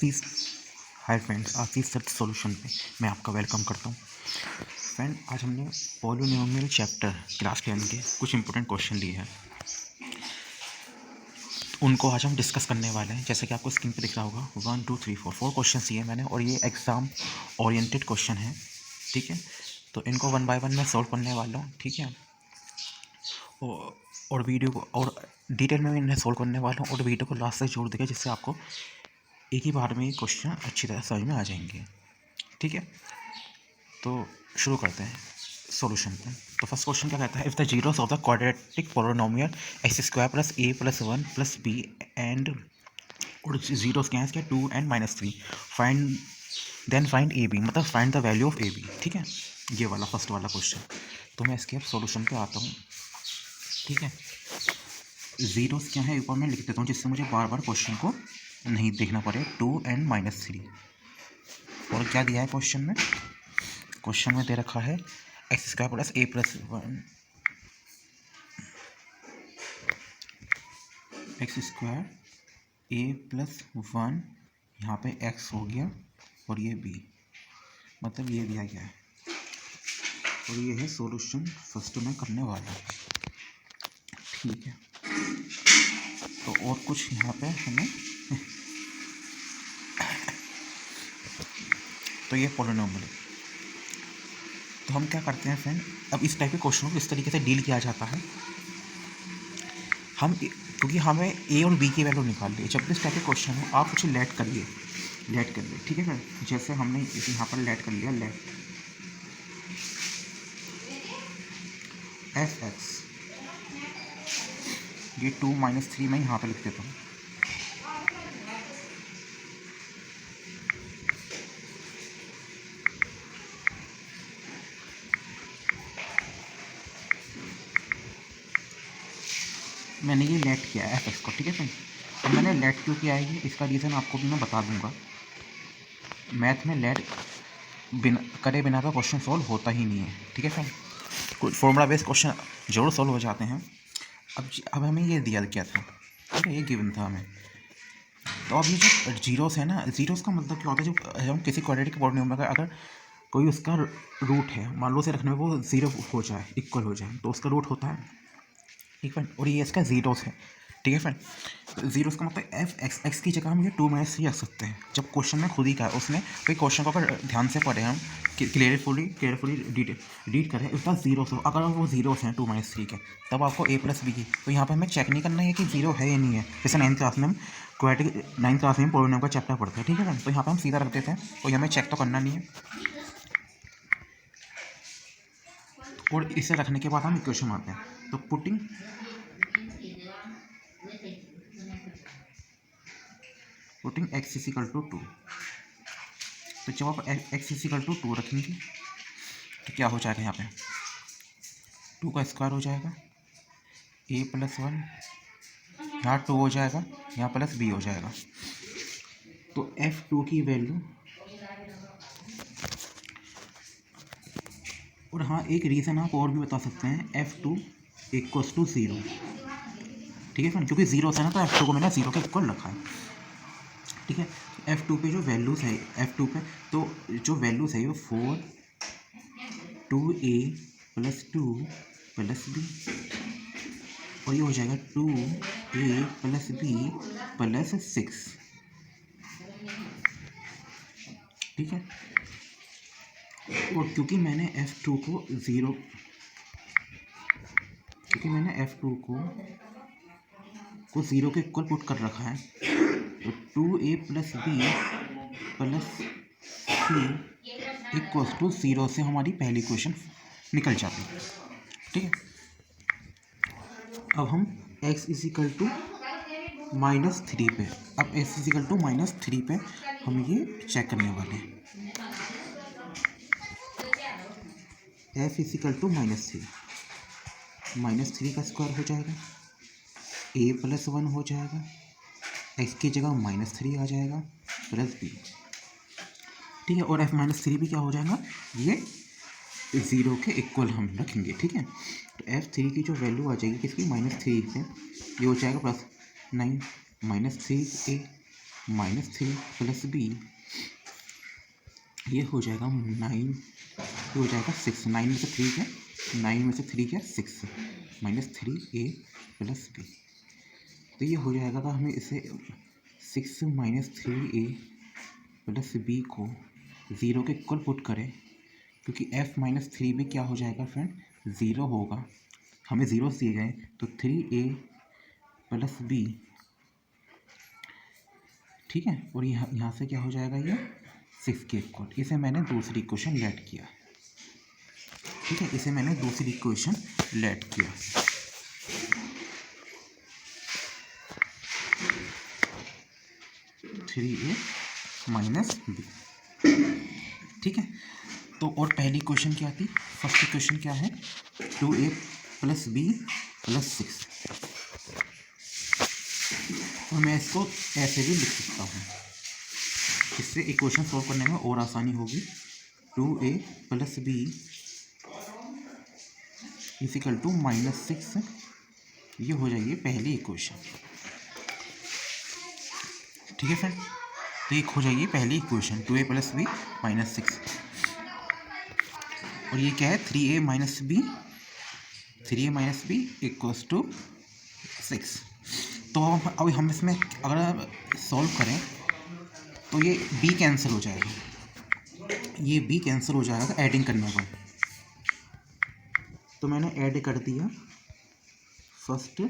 Fees hi friends, office search solution पे मैं आपका वेलकम करता हूँ। फ्रेंड, आज हमने पॉलिनोमियल चैप्टर क्लास 10 के कुछ इंपॉर्टेंट क्वेश्चन लिए हैं, उनको आज हम डिस्कस करने वाले हैं। जैसे कि आपको स्क्रीन पे दिख रहा होगा 1 2 3 4 क्वेश्चन दिए मैंने, और ये एग्ज़ाम ओरिएंटेड क्वेश्चन है। ठीक है, तो इनको 1 बाय 1 मैं सॉल्व करने वाला हूँ। ठीक है, और वीडियो को और डिटेल में इन्हें सॉल्व करने वाला हूँ, और वीडियो को लास्ट तक जोड़ देगा, जिससे आपको एक ही बार में ये क्वेश्चन अच्छी तरह समझ में आ जाएंगे। ठीक है, तो शुरू करते हैं सॉल्यूशन पे। तो फर्स्ट क्वेश्चन क्या कहता है, if the zeros of the quadratic polynomial x square plus a plus 1 plus b and, और जीरोस क्या है इसके 2 and -3, find then find a b, मतलब find the value of a b. ठीक है, ये वाला फर्स्ट वाला क्वेश्चन। तो मैं इसके अब सॉल्यूशन पे आता हूँ। ठीक है, जीरोस क्या है ऊपर मैं लिख देता हूँ, जिससे मुझे बार बार क्वेश्चन को नहीं देखना पड़े। 2 एंड -3, और क्या दिया है क्वेश्चन में? क्वेश्चन में दे रखा है x square plus a plus 1, x square A plus 1, यहाँ पे एक्स हो गया और ये बी, मतलब ये दिया गया है, और ये है सॉल्यूशन फर्स्ट में करने वाला। ठीक है, तो और कुछ यहाँ पे हमें तो ये पॉलिनोमियल। तो हम क्या करते हैं फ्रेंड, अब इस टाइप के क्वेश्चन को इस तरीके से डील किया जाता है। हम क्योंकि हमें ए और बी की वैल्यू निकाल ली, जब भी इस टाइप के क्वेश्चन हो आप कुछ लेट करिए। ठीक है फ्रेंड, जैसे हमने यहाँ पर लेट कर लिया, लेट एफ एक्स, ये 2 -3 मैं यहाँ पर लिख देता हूँ। मैंने ये लेट किया है एफ एक्स को। ठीक है फ्रेंड, अब मैंने लेट क्यों किया है ये, इसका रीज़न आपको भी मैं बता दूंगा। मैथ में लेट करे बिना तो क्वेश्चन सॉल्व होता ही नहीं है। ठीक है फ्रेंड, कोई फॉर्मूला बेस्ड क्वेश्चन जरूर सॉल्व हो जाते हैं। अब हमें ये दिया क्या था, ठीक है, ये गिवन था हमें। तो अब ये जो जीरोस है ना, जीरोस का मतलब क्या होता है, जब हम किसी क्वाड्रेटिक पॉलिनोमियल में अगर कोई उसका रूट है, मान लो उसे रखने में वो ज़ीरो हो जाए, इक्वल हो जाए, तो उसका रूट होता है। ठीक है, और ये इसका जीरोस है। ठीक है फ्रेंड, तो जीरोस का मतलब एफ एक्स, एक्स की जगह हम ये 2 -3 रख सकते हैं, जब क्वेश्चन में खुद ही का है उसने कोई क्वेश्चन को अगर ध्यान से पढ़े हम केयरफुली रीड करें, उसका जीरोस हो, अगर वो जीरोस हैं 2 -3 के, तब आपको ए प्लस बी की, तो यहाँ पर हमें चेक नहीं करना है कि जीरो है या नहीं है। जैसे 9th क्लास में हम क्वाड्रेटिक 9th क्लास में पॉलिनोमियल का चैप्टर पढ़ते हैं। ठीक है फ्रेंड, तो यहाँ पर हम सीधा रख देते हैं, कोई हमें चेक तो करना नहीं है। और इसे रखने के बाद हम इक्वेशन मारते हैं, तो पुटिंग x इक्वल टू 2, तो जब आप x इक्वल टू 2 रखेंगे तो क्या हो जाएगा, यहाँ पे 2 का स्क्वायर हो जाएगा, a प्लस 1, यहाँ 2 हो जाएगा, यहाँ प्लस b हो जाएगा। तो f2 की वैल्यू, और हाँ एक रीज़न आप और भी बता सकते हैं, f2 इक्वल्स टू 0। ठीक है फ्रेंड, क्योंकि जीरो है ना, तो f2 को मैंने 0 के इक्वल रखा है। ठीक है, f2 पे जो वैल्यूज़ है, f2 पे तो जो वैल्यूज़ है वो 4 2a प्लस 2 प्लस b, और ये हो जाएगा 2a प्लस b प्लस 6। ठीक है, और क्योंकि मैंने f2 को 0, क्योंकि मैंने f2 को 0 के इक्वल पुट कर रखा है, तो 2a plus b plus c equals to 0 से हमारी पहली क्वेश्चन निकल जाती है। ठीक है, अब हम x इजिकल टू -3 पे, अब x इजिकल टू -3 पे हम ये चेक करने वाले हैं। f इजिकल टू -3, -3 का स्क्वायर हो जाएगा, a प्लस 1 हो जाएगा, x की जगह -3 आ जाएगा, प्लस b। ठीक है, और f -3 भी क्या हो जाएगा, ये 0 के इक्वल हम रखेंगे। ठीक है, तो f3 की जो वैल्यू आ जाएगी किसकी, -3 पे, ये हो जाएगा +9 -3a -3 प्लस बी, ये हो जाएगा 9, ये हो जाएगा 6, 9 में से 3 क्या, 9 में से 3 क्या, 6, -3a प्लस बी। तो ये हो जाएगा, तो हमें इसे 6 -3a प्लस बी को 0 के इक्वल पुट करें, क्योंकि f -3b क्या हो जाएगा फ्रेंड, 0 होगा, हमें 0 दिए गए, तो 3a प्लस बी, ठीक है। और यहाँ से क्या हो जाएगा, ये 6 के इक्वल। इसे मैंने दूसरी इक्वेशन लेट किया, ठीक है, इसे मैंने दूसरी इक्वेशन लेट किया। थ्री ए माइनस बी, ठीक है। तो और पहली इक्वेशन क्या थी, फर्स्ट इक्वेशन क्या है, 2a प्लस बी प्लस 6, और मैं इसको ऐसे भी लिख सकता हूँ, इससे इक्वेशन सॉल्व करने में और आसानी होगी। 2a plus B is equal to -6, ये हो जाएगी पहली इक्वेशन, ठीक है फ्रेंड। तो एक हो जाएगी पहली इक्वेशन 2a प्लस बी -6, और ये क्या है 3a minus B, 3a minus B equals to 6। तो अब हम इसमें अगर सॉल्व करें तो ये b कैंसिल हो जाएगा, ये b कैंसिल हो जाएगा एडिंग करने पर। तो मैंने ऐड कर दिया फर्स्ट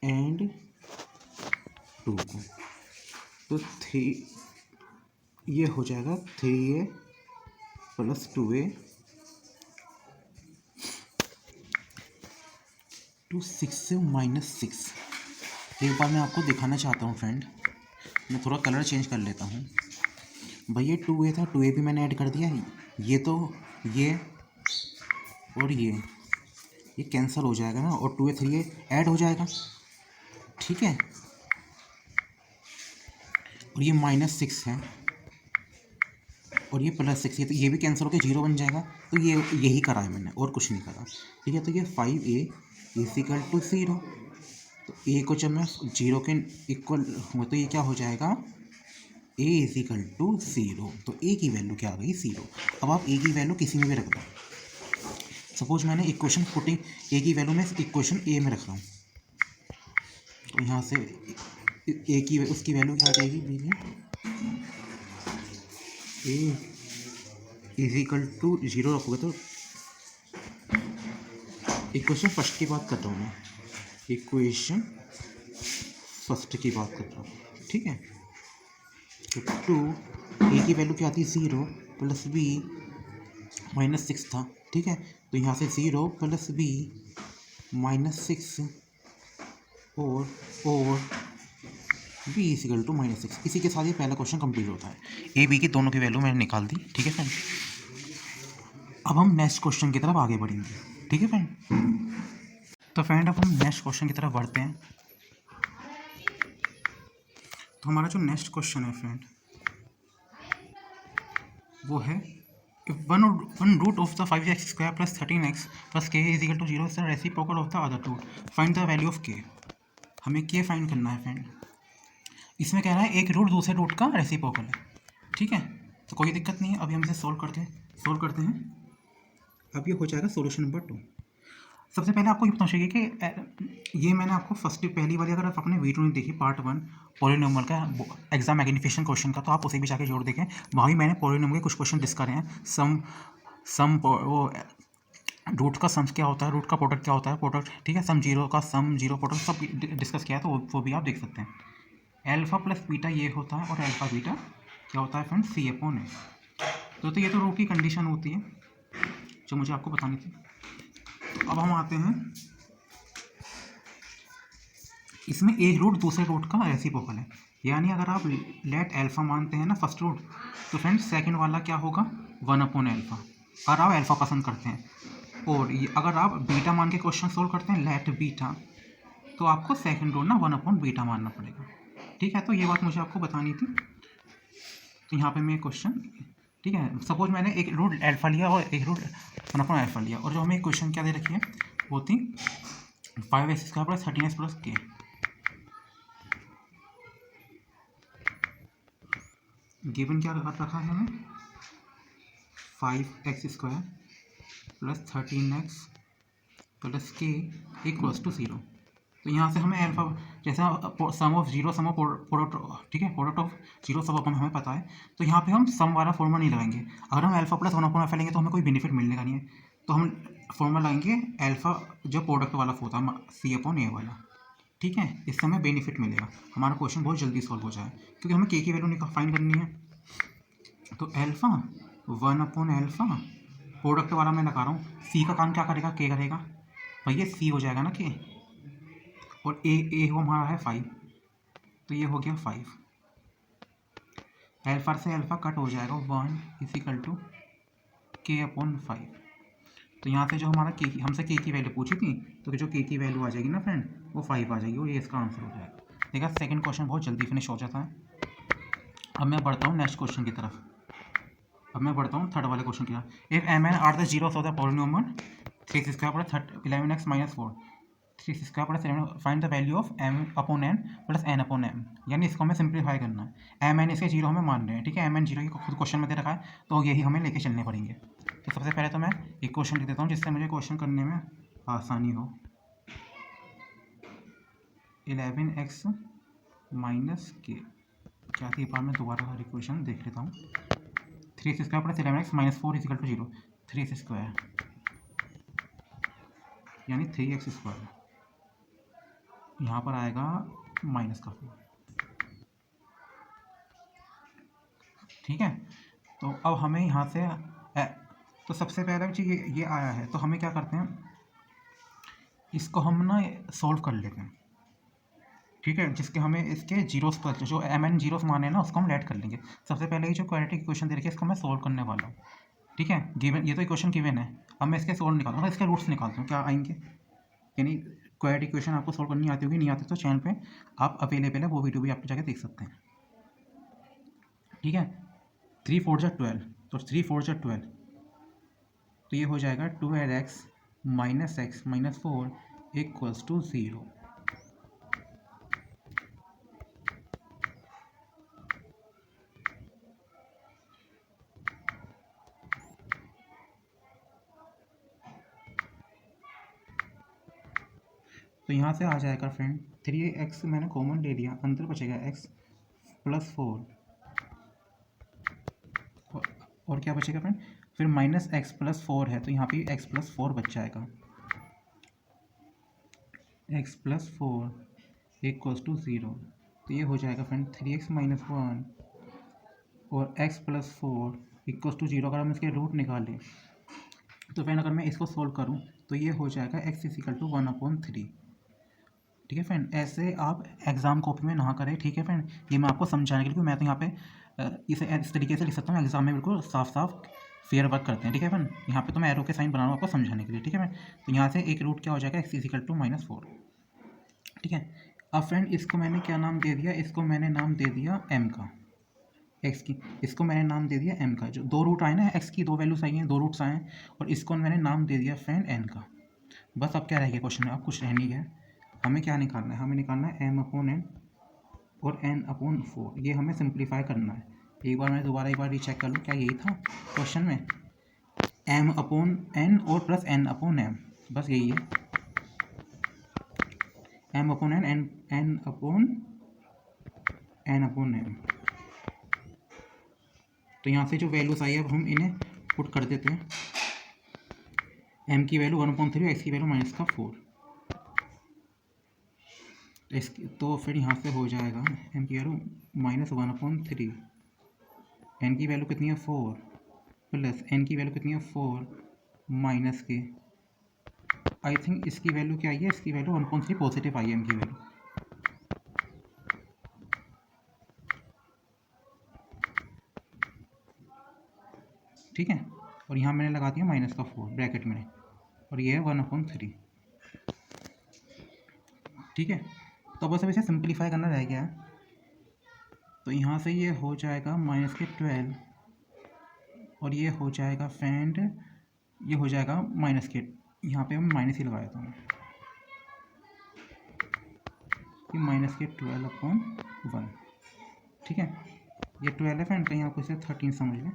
एंड 2 को, तो 3 ये हो जाएगा 3a प्लस 2a टू 6 -6। एक बार मैं आपको दिखाना चाहता हूँ फ्रेंड, मैं थोड़ा कलर चेंज कर लेता हूँ। भाई ये 2a था, 2a भी मैंने ऐड कर दिया, ये तो ये और ये कैंसिल हो जाएगा ना, और 2a 3a ऐड हो जाएगा, ठीक है। और ये -6 है और ये +6 है, तो ये भी कैंसिल होकर 0 बन जाएगा। तो ये यही करा है मैंने, और कुछ नहीं करा, ठीक है। तो ये 5a इजिकल टू 0, तो a को जब मैं 0 के इक्वल हुआ तो ये क्या हो जाएगा, a इजिकल टू 0। तो a की वैल्यू क्या आ गई, 0। अब आप a की वैल्यू किसी में भी रख दो, सपोज मैंने इक्वेशन पुटिंग a की वैल्यू में इक्वेशन a में रख रहा हूँ, तो यहाँ से a की उसकी वैल्यू क्या आ जाएगी, b की a इजिकल टू 0 रखोगे तो इक्वेशन फर्स्ट की बात कर रहा हूँ मैं, इक्वेशन फर्स्ट की बात कर रहा हूँ, ठीक है। तो 2 a की वैल्यू क्या आती है, 0 प्लस b -6 था, ठीक है। तो यहाँ से 0 प्लस b -6 और b इजिकल टू -6, इसी के साथ ये पहला क्वेश्चन कंप्लीट होता है। a b की दोनों की वैल्यू मैंने निकाल दी, ठीक है फ्रेंड। अब हम नेक्स्ट क्वेश्चन की तरफ आगे बढ़ेंगे, ठीक है फ्रेंड। तो फ्रेंड अब हम नेक्स्ट क्वेश्चन की तरफ बढ़ते हैं। तो हमारा जो नेक्स्ट क्वेश्चन है फ्रेंड, वो है one root of the 5x² + 13x + k is equal to 0 is the reciprocal of the other root, find the value of k। हमें k फाइंड करना है फ्रेंड। इसमें कह रहा है एक रूट दूसरे रूट का रेसिप्रोकल है, ठीक है। तो कोई दिक्कत नहीं है, अभी हम इसे सॉल्व करते हैं। अब ये हो जाएगा सॉल्यूशन नंबर 2। सबसे पहले आपको ये बताना चाहिए कि ये मैंने आपको पहली वाली, अगर आप अपने वीडियो नहीं देखी पार्ट 1 पॉलीनोमियल का एग्जाम मैग्नीफिकेशन क्वेश्चन का, तो आप उसे भी जाके जोड़ देखें। वहाँ भी मैंने पॉलीनोमियल के कुछ क्वेश्चन डिस्कस करे हैं। सम वो रूट का सम क्या होता है, रूट का प्रोडक्ट क्या होता है, प्रोडक्ट, ठीक है। सम जीरो का सम, जीरो प्रोडक्ट, सब डिस्कस किया है, तो वो भी आप देख सकते हैं। अल्फा प्लस बीटा ये होता है, और अल्फा बीटा क्या होता है फ्रेंड, C/A। तो ये तो रो की कंडीशन होती है जो मुझे आपको बतानी थी। तो अब हम आते हैं, इसमें एक रूट दूसरे रूट का रेसिप्रोकल है, यानी अगर आप लेट अल्फा मानते हैं ना फर्स्ट रूट, तो फ्रेंड सेकंड वाला क्या होगा, 1/अल्फा, अगर आप अल्फा पसंद करते हैं। और ये अगर आप बीटा मान के क्वेश्चन सोल्व करते हैं लेट बीटा, तो आपको सेकंड रूट ना 1/बीटा मानना पड़ेगा, ठीक है। तो ये बात मुझे आपको बतानी थी। तो यहाँ पे मैं क्वेश्चन, ठीक है, सपोज मैंने एक रूट अल्फा लिया और एक रूट 1/अल्फा लिया, और जो हमें क्वेश्चन क्या दे रखी है वो थी 5x² + 13x + k। गिवन क्या रखा है हमें, 5x² plus 13x plus k equals to 0। तो यहाँ से हमें अल्फा, जैसा sum of zero sum of product, ठीक है, प्रोडक्ट ऑफ जीरो सब अपन हमें पता है, तो यहाँ पे हम सम वाला फॉर्मूला नहीं लगाएंगे। अगर हम अल्फा प्लस 1/α लेंगे तो हमें कोई बेनिफिट मिलने का नहीं है, तो हम फॉर्मूला लगाएंगे अल्फा जो प्रोडक्ट वाला होता है C/A वाला, ठीक है, इससे हमें बेनिफिट मिलेगा, हमारा क्वेश्चन बहुत जल्दी सॉल्व हो जाए, क्योंकि हमें के की वैल्यू फाइंड करनी है। तो अल्फा 1/α प्रोडक्ट वाला मैं लगा रहा हूँ, सी का काम क्या करेगा, के करेगा, भैया सी हो जाएगा ना के, और ए वो हमारा है 5, तो ये हो गया 5। अल्फा से अल्फा कट हो जाएगा, 1 = k/5। तो यहाँ से जो हमारा के की, हमसे के की वैल्यू पूछी थी, तो जो के की वैल्यू आ जाएगी ना फ्रेंड, वो 5 आ जाएगी, वो ये इसका आंसर हो जाएगा। देखा, सेकंड क्वेश्चन बहुत जल्दी फिनिश हो जाता है। अब मैं बढ़ता हूँ नेक्स्ट क्वेश्चन की तरफ। अब मैं बढ़ता हूँ थर्ड वाले क्वेश्चन की तरफ। If mn are the zeros of the polynomial 3x² + 11x - 4 3x² + 11, find the value of m/n plus n/m। यानी इसको हमें सिंप्लीफाई करना है। mn इसके जीरो हमें मान रहे हैं, ठीक है, mn जीरो की खुद क्वेश्चन में दे रखा है, तो यही हमें लेके चलने पड़ेंगे। तो सबसे पहले तो मैं एक क्वेश्चन लिख देता हूँ जिससे मुझे क्वेश्चन करने में आसानी हो। 11x - k, क्या थी, एक बार मैं दोबारा हर इक्वेशन देख लेता हूँ। 3x² + 11x - 4 = 0, 3x² यानी 3x², यहाँ पर आएगा माइनस का 4, ठीक है। तो अब हमें यहाँ से तो सबसे पहले चीज़ ये आया है, तो हमें क्या करते हैं, इसको हम ना सॉल्व कर लेते हैं, ठीक है, जिसके हमें इसके जीरोस पर जो mn जीरोस माने ना उसको हम लेट कर लेंगे। सबसे पहले ये जो क्वाड्रेटिक इक्वेशन दे रखी है इसको मैं सॉल्व करने वाला हूँ, ठीक है, गिवन, ये तो इक्वेशन गिवन है। अब मैं इसके सोल्व निकालता हूँ, इसके रूट्स निकालता हूँ, क्या आएंगे, यानी क्वाड्रेटिक इक्वेशन आपको सॉल्व करनी आती होगी, नहीं आती तो चैनल पे आप अवेलेबल है, वो वीडियो भी आप जाके देख सकते हैं, ठीक है। 3 4 जा 12, तो 3 4 जा 12, तो ये हो जाएगा 12x - x - 4 = 0। तो यहाँ से आ जाएगा फ्रेंड, 3x मैंने कॉमन ले लिया, अंदर बचेगा x + 4, और क्या बचेगा फ्रेंड, फिर -x + 4 है, तो यहाँ पे x + 4 बच जाएगा, x + 4 = 0। तो ये हो जाएगा फ्रेंड 3x - 1 और x + 4 = 0। अगर हम इसके रूट निकालें तो फ्रेंड अगर मैं इसको सोल्व करूँ तो ये हो जाएगा x = 1/3, ठीक है फ्रेंड। ऐसे आप एग्ज़ाम कॉपी में ना करें, ठीक है फ्रेंड, ये मैं आपको समझाने के लिए, मैं तो यहाँ पे इसे इस तरीके से लिख सकता हूँ, एग्जाम में बिल्कुल साफ साफ फेयर वर्क करते हैं, ठीक है फ्रेंड। यहाँ पे तो मैं एरो के साइन बना रहा हूँ आपको समझाने के लिए, ठीक है फ्रेंड। तो यहाँ से एक रूट क्या हो जाएगा, x = -4, ठीक है। अब फ्रेंड इसको मैंने क्या नाम दे दिया, इसको मैंने नाम दे दिया m का, x की, इसको मैंने नाम दे दिया m का। जो दो रूट आए ना, x की दो वैल्यूज आई हैं, दो रूट्स आए हैं, और इसको मैंने नाम दे दिया फ्रेंड n का। बस अब क्या रह गया क्वेश्चन में, अब कुछ रह नहीं गया, हमें क्या निकालना है, हमें निकालना है m/n और n/4, ये हमें सिंप्लीफाई करना है। एक बार मैं दोबारा एक बार रीचेक कर लूँ, क्या यही था क्वेश्चन में, m/n और प्लस n/m, बस यही है, m/n n/m। तो यहाँ से जो वैल्यूज आई है अब हम इन्हें पुट कर देते हैं, m की वैल्यू 1/3 और x की वैल्यू -4, तो फिर यहाँ से हो जाएगा m की वैल्यू -1/3, n की वैल्यू कितनी है 4, प्लस n की वैल्यू कितनी है 4 माइनस के, आई थिंक इसकी वैल्यू क्या आई है, इसकी वैल्यू 1/3 पॉजिटिव आई है m की वैल्यू, ठीक है। और यहाँ मैंने लगा दिया -4 ब्रैकेट में, और ये है 1/3, ठीक है। तो बस अब इसे सिंप्लीफाई करना रह गया है, तो यहाँ से ये हो जाएगा -12, और ये हो जाएगा फ्रेंड, ये हो जाएगा -, यहाँ पे मैं माइनस ही लगा देता हूँ, कि -12/1, ठीक है, ये 12 है फ्रेंड, कहीं आप इसे 13 समझ लें।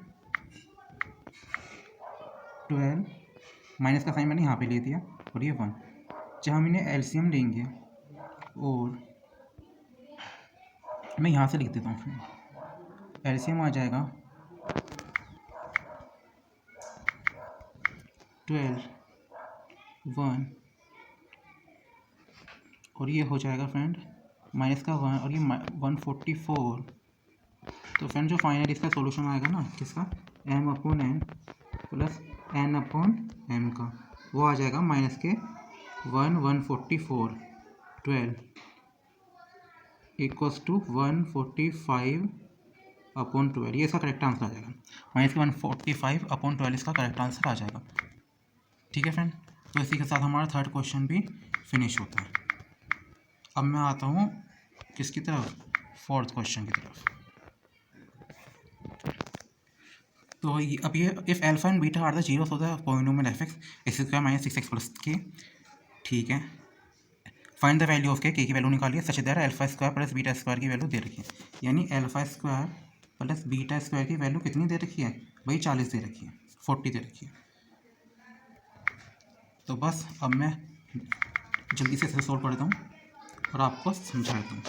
12 माइनस का साइन मैंने यहाँ पे ले दिया और ये 1। जब हम इन्हें एलसीएम लेंगे और मैं यहाँ से लिख देता हूँ फ्रेंड, एलसीएम आ जाएगा 12 1 और ये हो जाएगा फ्रेंड माइनस का 1 और ये 144। तो फ्रेंड जो फाइनल इसका सॉल्यूशन आएगा ना किसका, m/n प्लस n/m का, वो आ जाएगा माइनस के 144 12 इक्वल्स टू 145/12। ये इसका करेक्ट आंसर आ जाएगा, माइनस के 145/12 इसका करेक्ट आंसर आ जाएगा। ठीक है फ्रेंड, तो इसी के साथ हमारा थर्ड क्वेश्चन भी फिनिश होता है। अब मैं आता हूँ किसकी तरफ, फोर्थ क्वेश्चन की तरफ। तो अब ये if alpha and beta are the zeros of the polynomial f(x) x² - 6x + k। ठीक है, फाइंड द वैल्यू ऑफ के की वैल्यू निकालिए सच दैट α² + β² की वैल्यू दे रखी है, यानी α² + β² की वैल्यू कितनी दे रखी है भाई, 40 दे रखी है, 40 दे रखी है। तो बस अब मैं जल्दी से इसे सोल्व कर देता हूँ और आपको समझा देता हूँ।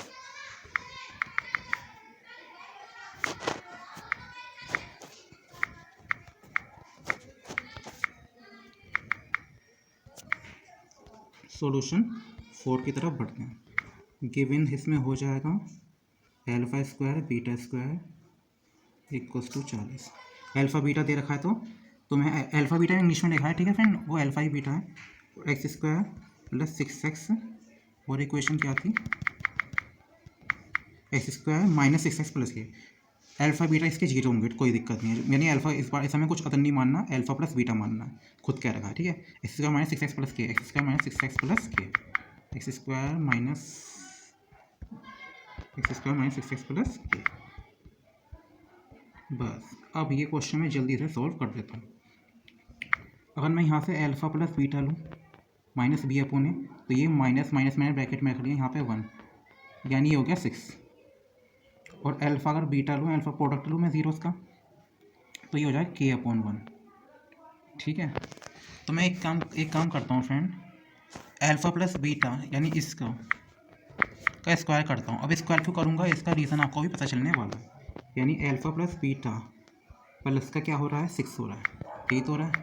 सॉल्यूशन 4 की तरफ बढ़ते हैं। गिवन इसमें हो जाएगा α² β² इक्वल्स टू 40। अल्फ़ा बीटा दे रखा है तो मैं अल्फ़ा बीटा इंग्लिश में लिखा है। ठीक है फ्रेंड, वो अल्फ़ा ही बीटा है। x² + 6x और इक्वेशन क्या थी, x² - 6x + k। Alpha beta इसके जीरो होंगे, कोई दिक्कत नहीं है, यानी अल्फ़ा इस बार इसमें कुछ अदर नहीं मानना, अल्फ़ा प्लस बीटा मानना है, खुद कह रखा है। ठीक है, x² - 6x + k, x² - 6x + k, x² - 6x + k। बस अब ये क्वेश्चन मैं जल्दी से सॉल्व कर देता हूँ। अगर मैं यहाँ से अल्फ़ा प्लस बीटा लूँ माइनस b/a, तो ये माइनस माइनस मैंने ब्रैकेट में रख लिया यहाँ पे 1, यानी ये हो गया 6। और अल्फ़ा अगर बीटा लूँ, अल्फ़ा प्रोडक्ट लूँ मैं जीरोस का, तो ये हो जाएगा k/1। ठीक है, तो मैं एक काम करता हूँ फ्रेंड, अल्फ़ा प्लस बीटा यानी इसका का स्क्वायर करता हूँ। अब स्क्वायर क्यों करूँगा, इसका रीज़न आपको भी पता चलने वाला है। यानी अल्फ़ा प्लस बीटा प्लस का क्या हो रहा है, 6 हो रहा है, यही तो हो रहा है।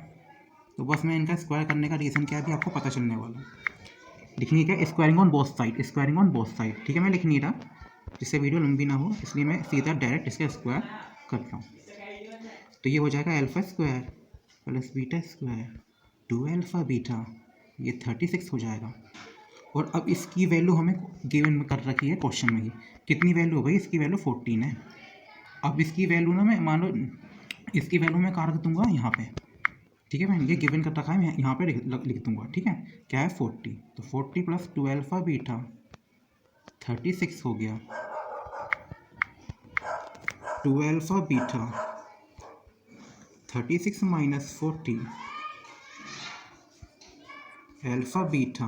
तो बस मैं इनका स्क्वायर करने का रीज़न क्या है भी आपको पता चलने वाला है। लिखनी क्या, squaring on both side, squaring on both side. ठीक है, मैं लिख नहीं रहा जिससे वीडियो लंबी ना हो, इसलिए मैं सीधा डायरेक्ट इसका स्क्वायर कर रहा हूँ। तो ये हो जाएगा α² + β² 2α बीटा, ये 36 हो जाएगा। और अब इसकी वैल्यू हमें गिवन कर रखी है क्वेश्चन में ही, कितनी वैल्यू हो गई, इसकी वैल्यू 14 है। अब इसकी वैल्यू ना मैं मान लो इसकी वैल्यू मैं कहाँ रख दूँगा, यहाँ पे। ठीक है मैंने ये गिवन कर रखा है, मैं यहाँ पे लिख दूँगा। ठीक है, क्या है 40, तो 40 + 2α बीटा 36 हो गया, 2α बीटा 36 - 40 अल्फ़ा बीटा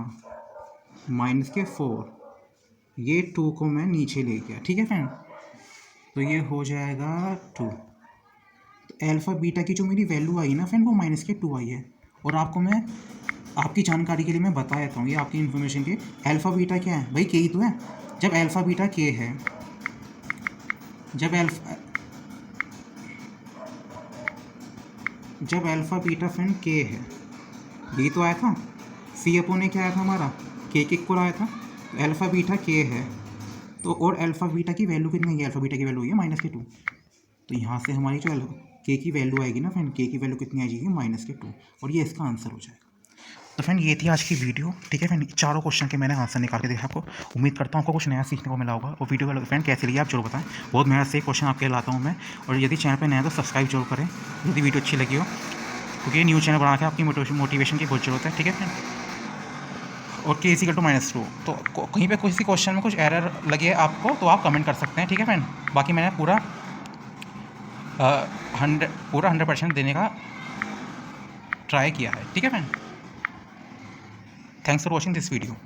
-4, ये 2 को मैं नीचे ले गया। ठीक है फ्रेंड, तो ये हो जाएगा 2। तो अल्फ़ा बीटा की जो मेरी वैल्यू आई ना फ्रेंड, वो -2 आई है। और आपको मैं आपकी जानकारी के लिए मैं बता देता हूँ, ये आपकी इन्फॉर्मेशन के, अल्फ़ा बीटा क्या है भाई, के ही तो है। जब अल्फ़ा बीटा के है, जब अल्फ़ा बीटा फ्रेंड के है, यही तो आया था। c/a क्या आया था हमारा, के इक्वल आया था। तो अल्फ़ा बीटा के है, तो और अल्फ़ा बीटा की वैल्यू कितनी है, अल्फ़ा बीटा की वैल्यू हुई है -2। तो यहाँ से हमारी जो के की वैल्यू आएगी ना फ्रेंड, के की वैल्यू कितनी आ जाएगी, -2, और ये इसका आंसर हो जाएगा। तो फ्रेंड ये थी आज की वीडियो। ठीक है फ्रेंड, चारों क्वेश्चन के मैंने आंसर निकाल के देखा आपको। उम्मीद करता हूँ आपको कुछ नया सीखने को मिला होगा। और वीडियो का फ्रेंड कैसी लगी आप जरूर बताएं, बहुत मेहनत से क्वेश्चन आपके लाता हूँ मैं। और यदि चैनल पर नया तो सब्सक्राइब जरूर करें यदि वीडियो अच्छी लगी हो, क्योंकि ये न्यू चैनल बना के आपकी मोटिवेशन की बहुत ज़रूरत है। ठीक है फ्रेंड, और k = -2, तो कहीं पे किसी क्वेश्चन में कुछ एरर लगे आपको तो आप कमेंट कर सकते हैं। ठीक है फ्रेंड, बाकी मैंने पूरा 100% देने का ट्राई किया है। ठीक है friend, thanks for watching this video.